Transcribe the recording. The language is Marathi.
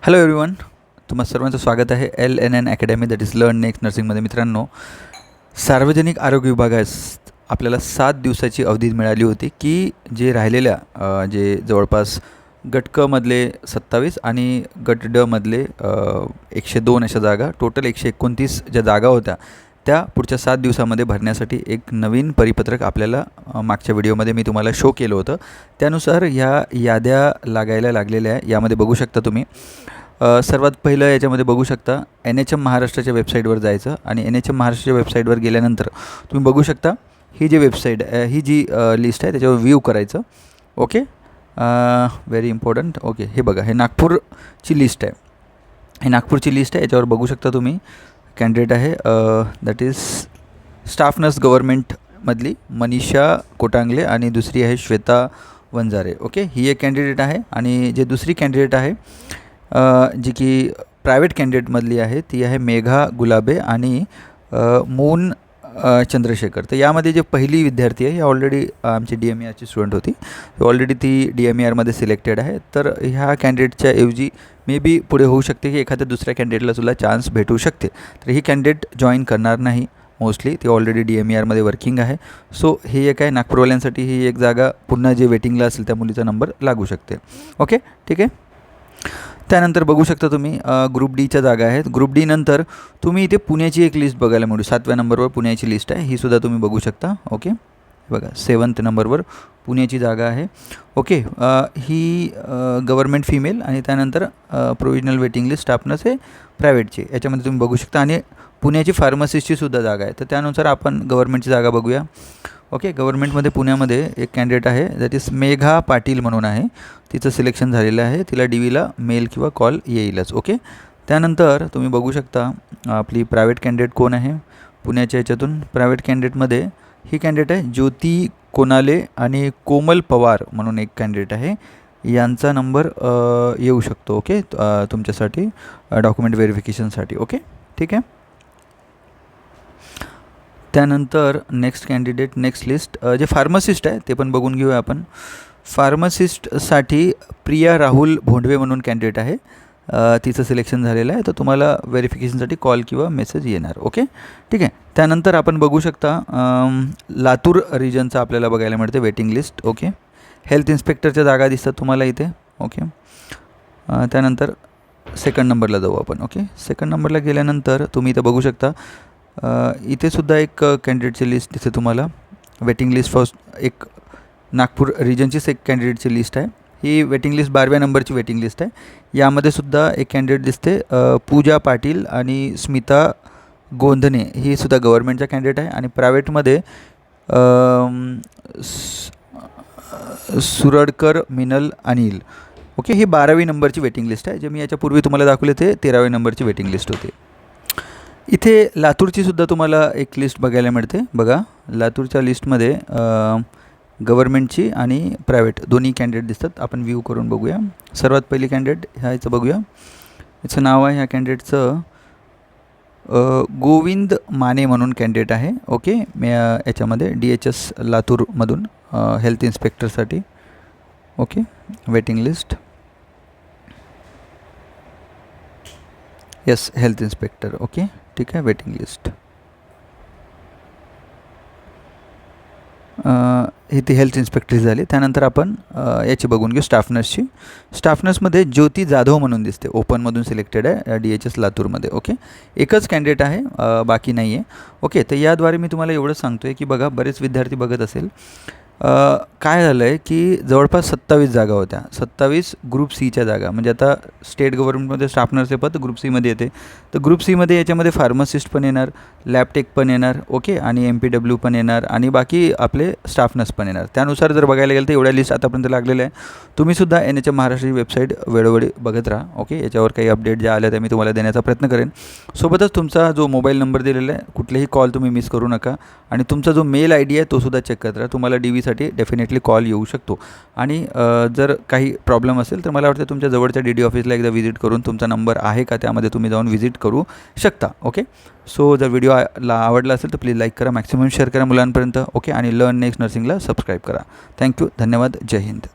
हॅलो एव्हरीवन, तुम्हा सर्वांचं स्वागत आहे LNN academy that is learn next नर्सिंगमध्ये. मित्रांनो, सार्वजनिक आरोग्य विभागास आपल्याला 7 दिवसाची अवधी मिळाली होती की जे राहिलेल्या जे जवळपास गट क मधले 27 आणि गट ड मधले 102 अशा जागा, टोटल 129 ज्या जागा होत्या त्या पुढच्या 7 दिवसामध्ये भरण्यासाठी एक नवीन परिपत्रक आपल्याला मागच्या व्हिडिओमध्ये मी तुम्हाला शो केलं होतं. त्यानुसार ह्या याद्या लागायला लागलेल्या यामध्ये बघू शकता तुम्ही. सर्वात पहिलं याच्यामध्ये बघू शकता NHM महाराष्ट्राच्या वेबसाईटवर जायचं आणि NHM महाराष्ट्राच्या वेबसाईटवर गेल्यानंतर तुम्ही बघू शकता ही जी वेबसाईट ही जी लिस्ट आहे त्याच्यावर व्ह्यू करायचं. Okay, very important. ओके, हे बघा, हे नागपूरची लिस्ट आहे. ही नागपूरची लिस्ट आहे. याच्यावर बघू शकता तुम्ही कॅन्डिडेट आहे दॅट इज स्टाफ नर्स गव्हर्मेंटमधली मनीषा कोटांगले आणि दुसरी आहे श्वेता वंजारे. ओके, ही एक कॅन्डिडेट आहे. आणि जे दुसरी कॅन्डिडेट आहे जी की प्रायव्हेट कॅन्डिडेटमधली आहे ती आहे मेघा गुलाबे आणि मून चंद्रशेखर. तर यामध्ये जे पहिली विद्यार्थी आहे ही ऑलरेडी आमची DMERची स्टुडंट होती. ऑलरेडी ती DMERमध्ये सिलेक्टेड आहे. तर ह्या कॅन्डिडेटच्या ऐवजी मे बी पुढे होऊ शकते की एखाद्या दुसऱ्या कॅन्डिडेटलासुद्धा चान्स भेटू शकते. तर ही कॅन्डिडेट जॉईन करणार नाही मोस्टली, ती ऑलरेडी DMERमध्ये वर्किंग आहे. सो ही एक आहे नागपूरवाल्यांसाठी ही एक जागा पुन्हा जे वेटिंगला असेल त्या मुलीचा नंबर लागू शकते. ओके, ठीक आहे. त्यानंतर बघू शकता तुम्ही ग्रुप डीच्या जागा आहेत. ग्रुप डी नंतर तुम्ही इथे पुण्याची एक लिस्ट बघायला मिळू. 7व्या नंबरवर पुण्याची लिस्ट आहे, ही सुद्धा तुम्ही बघू शकता. ओके, बघा 7th नंबरवर पुण्याची जागा आहे. ओके, ही गव्हर्मेंट फिमेल आणि त्यानंतर प्रोविजनल वेटिंग लिस्ट स्टाफनर्स हे प्रायव्हेटचे याच्यामध्ये तुम्ही बघू शकता. आणि पुण्याची फार्मसिस्टची सुद्धा जागा आहे. तर त्यानुसार आपण गव्हर्मेंटची जागा बघूया. ओके, गव्हर्मेंटमध्ये पुण्यामध्ये एक कॅन्डिडेट आहे दॅट इज मेघा पाटील म्हणून आहे. तिचं सिलेक्शन झालेलं आहे. तिला DVला मेल किंवा कॉल येईलच. ओके, त्यानंतर तुम्ही बघू शकता आपली प्रायव्हेट कॅन्डिडेट कोण आहे पुण्याच्या याच्यातून. प्रायव्हेट कॅन्डिडेटमध्ये ही कॅन्डिडेट आहे ज्योती कोनाले आणि कोमल पवार म्हणून एक कॅन्डिडेट आहे. यांचा नंबर येऊ शकतो. ओके, तुमच्यासाठी डॉक्युमेंट व्हेरिफिकेशनसाठी. ओके, ठीक आहे. त्यानंतर नेक्स्ट कॅन्डिडेट, नेक्स्ट लिस्ट जे फार्मसिस्ट आहे ते पण बघून घेऊया आपण. फार्मसिस्टसाठी प्रिया राहुल भोंडवे म्हणून कॅन्डिडेट आहे. तिचं सिलेक्शन झालेलं आहे. तर तुम्हाला व्हेरिफिकेशनसाठी कॉल किंवा मेसेज येणार. ओके, ठीक आहे. त्यानंतर आपण बघू शकता लातूर रिजनचं आपल्याला बघायला मिळते वेटिंग लिस्ट. ओके, हेल्थ इन्स्पेक्टरच्या जागा दिसतात तुम्हाला इथे. ओके, त्यानंतर सेकंड नंबरला जाऊ आपण. ओके, सेकंड नंबरला गेल्यानंतर तुम्ही इथं बघू शकता इथे सुद्धा एक कॅन्डिडेटची लिस्ट दिसते तुम्हाला. वेटिंग लिस्ट फर्स्ट एक नागपूर रिजनचीच एक कॅन्डिडेटची लिस्ट आहे. ही वेटिंग लिस्ट 12व्या नंबरची वेटिंग लिस्ट आहे. यामध्ये सुद्धा एक कॅन्डिडेट दिसते पूजा पाटील आणि स्मिता गोंधने. ही सुद्धा गव्हर्मेंटच्या कॅन्डिडेट आहे. आणि प्रायव्हेटमध्ये सुरडकर मिनल अनिल. ओके, ही 12वी नंबरची वेटिंग लिस्ट आहे. जे मी याच्यापूर्वी तुम्हाला दाखवले ते 13व्या नंबरची वेटिंग लिस्ट होती. इथे लातूरची सुद्धा तुम्हाला एक लिस्ट बघायला मिळते. बघा, लातूरच्या लिस्टमध्ये गव्हर्मेंटची आणि प्रायव्हेट दोन्ही कॅन्डिडेट दिसतात. आपण व्ह्यू करून बघूया. सर्वात पहिली कॅन्डिडेट ह्याचं बघूया. याचं नाव आहे ह्या कॅन्डिडेटचं गोविंद माने म्हणून कॅन्डिडेट आहे. ओके, याच्यामध्ये DHS लातूरमधून हेल्थ इन्स्पेक्टरसाठी. Okay, waiting list. Yes, health inspector. Okay, ठीक आहे. वेटिंग लिस्ट ही ती हेल्थ इन्स्पेक्टरची झाली. त्यानंतर आपण याची बघून घेऊ स्टाफ नर्सची. स्टाफ नर्समध्ये ज्योती जाधव म्हणून दिसते. ओपनमधून सिलेक्टेड आहे DHS लातूरमध्ये. ओके, एकच कॅन्डिडेट आहे, बाकी नाही आहे. ओके, तर याद्वारे मी तुम्हाला एवढंच सांगतो आहे की बघा, बरेच विद्यार्थी बघत असेल काय झालं आहे की जवळपास 27 जागा होत्या. 27 ग्रुप सीच्या जागा. म्हणजे आता स्टेट गव्हर्नमेंटमध्ये स्टाफ नर्स पद ग्रुप सीमध्ये येते. तर ग्रुप सीमध्ये याच्यामध्ये फार्मसिस्ट पण येणार, लॅबटेक पण येणार. ओके, आणि MPW पण येणार आणि बाकी आपले स्टाफ नर्स पण येणार. त्यानुसार जर बघायला गेलं तर एवढ्या लिस्ट आतापर्यंत लागलेल्या आहे. तुम्हीसुद्धा NHM महाराष्ट्राची वेबसाईट वेळोवेळी बघत राहा. ओके, याच्यावर काही अपडेट ज्या आल्या त्या मी तुम्हाला देण्याचा प्रयत्न करेन. सोबतच तुमचा जो मोबाईल नंबर दिलेला आहे, कुठलेही कॉल तुम्ही मिस करू नका. आणि तुमचा जो मेल ID आहे तोसुद्धा चेक करत राहा. तुम्हाला DVसाठी डेफिनेटली कॉल येऊ शकतो. आणि जर काही प्रॉब्लेम असेल तर मला वाटतं तुमच्या जवळच्या DD ऑफिसला एकदा व्हिजिट करून तुमचा नंबर आहे का त्यामध्ये तुम्ही जाऊन व्हिजिट करू शकता. ओके, सो जर व्हिडिओ आवडला असेल तर प्लीज लाईक करा, मॅक्सिमम शेअर करा मुलांपर्यंत. ओके, आणि लर्न नेक्स्ट नर्सिंगला सबस्क्राईब करा. थँक्यू, धन्यवाद, जय हिंद.